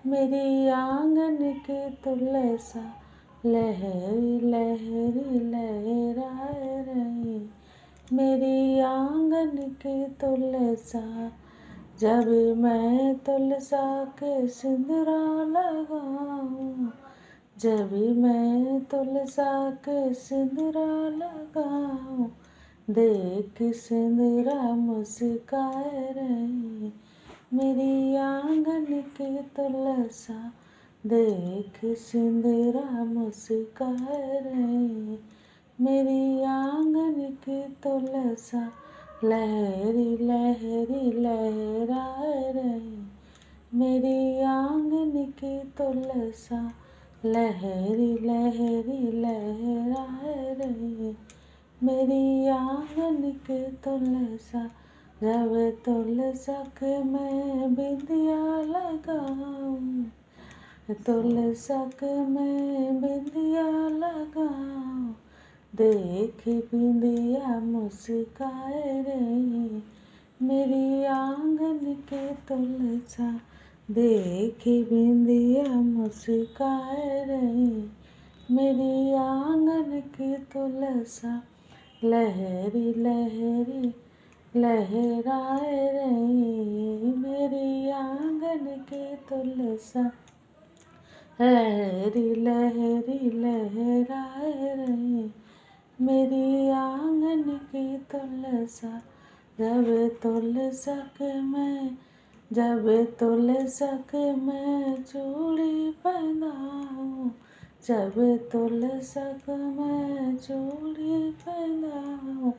मेरी आंगन की तुलसा लहरी लहरी लहरा रही। मेरी आंगन की तुलसा जब मैं तुलसा के सिंदूरा लगाऊं, जब मैं तुलसा के सिंदूरा लगाऊं, देख सिंदूरा मुस्काए रही। मेरी आंगन की तुलसा देख सिंदूरा मुस्काए रही। मेरी आंगन की तुलसा लहरी लहरी लहरा रही। मेरी आंगन की तुलसा लहरी लहरी लहरा रही। मेरी आंगन की तुलसा जब तुलसा के मैं बिंदिया लगाऊं, तुलसा के मैं बिंदिया लगाऊं, देख बिंदिया मुस्काए रही। मेरी आंगन की तुलसा देख बिंदिया मुस्काए रही। मेरी आंगन की तुलसा लहरी लहरी लहराए रही। मेरी आंगन की तुलसा लहरी लहरी लहराए रही। मेरी आंगन की तुलसा जब तुलसा के मैं चूड़ी पहनाऊं, जब तुलसा के मैं चूड़ी पहनाऊं,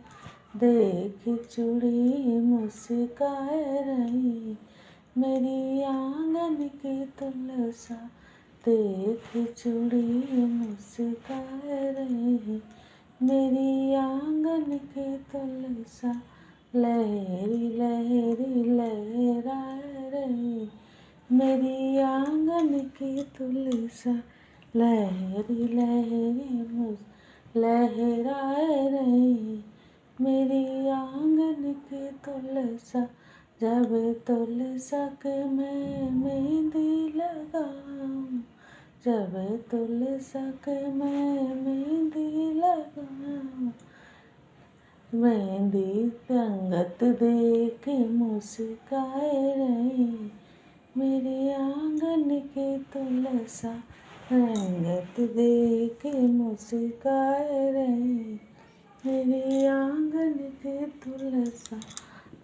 देख चूड़ी मुस्काए रही। मेरी आंगन की तुलसा देख चूड़ी मुस्काए रही। मेरी आंगन की तुलसा लहरी लहरी लहराए रही। मेरी आंगन की तुलसा लहरी लहरी लहराए रही। मेरी आंगन की तुलसा जब तुलसा के मैं मेहंदी लगाऊं, जब तुलसा के मैं मेहंदी लगाऊं, मेहंदी रंगत देख मुस्काए रही। मेरी आंगन की तुलसा रंगत देख मुस्काए रही। मेरी आंगन की तुलसा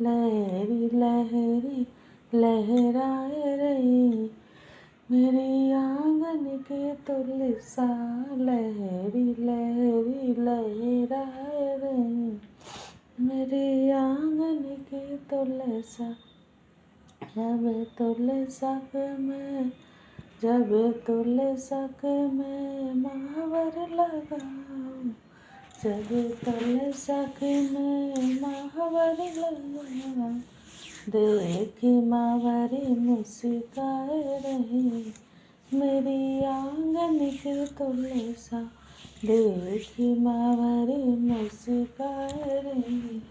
लहरी लहरी लहराए रही। मेरी आंगन की तुलसा लहरी लहरी लहराए रही। मेरी आंगन की तुलसा जब तुलसा के मैं महावर लगाऊं, जब तुलसा के मैं महावर लगाऊं, देख महावरी मुस्काए रही। मेरी आंगन की तुलसा देख महावरी मुस्काए रही।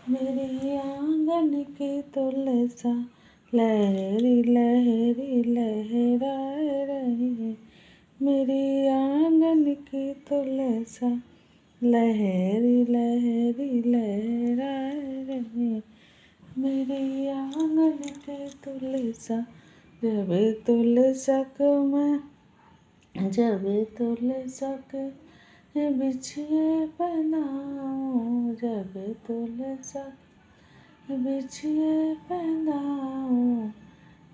मेरी आंगन की तुलसा लहरी लहरी लहराए रही। मेरी आंगन की तुलसा लहरी लहरी लहराए रही। मेरी आंगन की तुलसा जब तुलसा के बिछिए पहनाऊं, जब तुलसा के बिछिए पहनाऊं,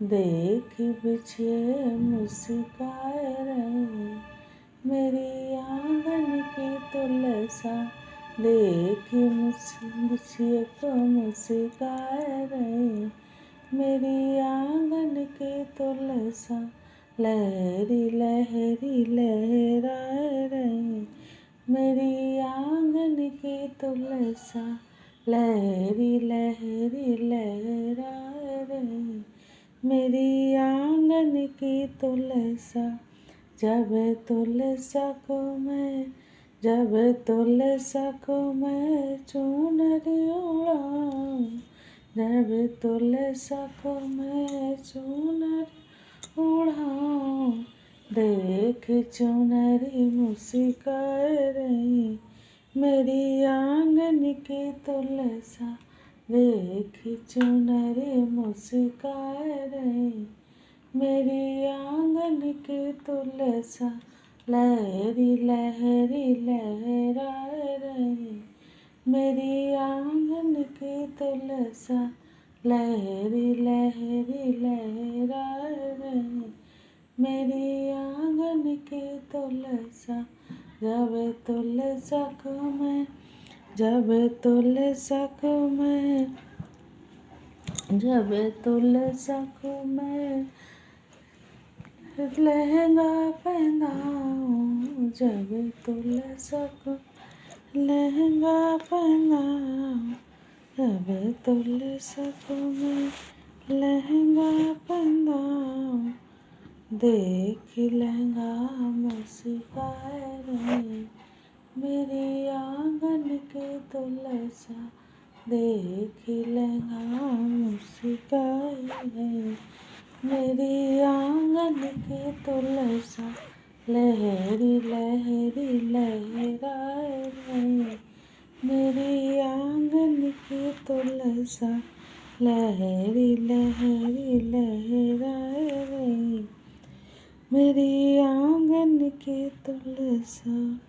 देख बिछिए मुस्काए रही। मेरी आंगन की तुलसा देख बिछिए को मुस्काए रही। मेरी आंगन की तुलसा लहरी लहरी लहराए रही। मेरी आंगन की तुलसा लहरी लहरी लहराए रही। मेरी आंगन की तुलसा जब तुलसा को मैं चूनरी उड़ाऊं, जब तुलसा को मैं चूनरी उड़ाऊं। देख चुनरी मुस्का रही मेरी आंगन की तुलसा। देख चुनरी मुस्का रही मेरी आंगन की तुलसा। लहरी लहरी लहरा रही मेरी आंगन की तुलसा। लहरी लहरी लहरा रही मेरी आंगन की तुलसा। जब तुलसा को मैं जब तुलसा को मैं जब तुलसा को मैं लहंगा पहनाऊं। जब तुलसा को लहंगा पहनाऊं। जब तुलसा को मैं लहंगा पहनाऊं। देख लहंगा मुस्का रही मेरी आंगन की तुलसा। देख लहंगा मुस्का रही मेरी आंगन की तुलसा। लहरी लहरी लहरा रही मेरी आंगन की तुलसा। लहरी लहरी लहरा रही मेरी आंगन की तुलसा।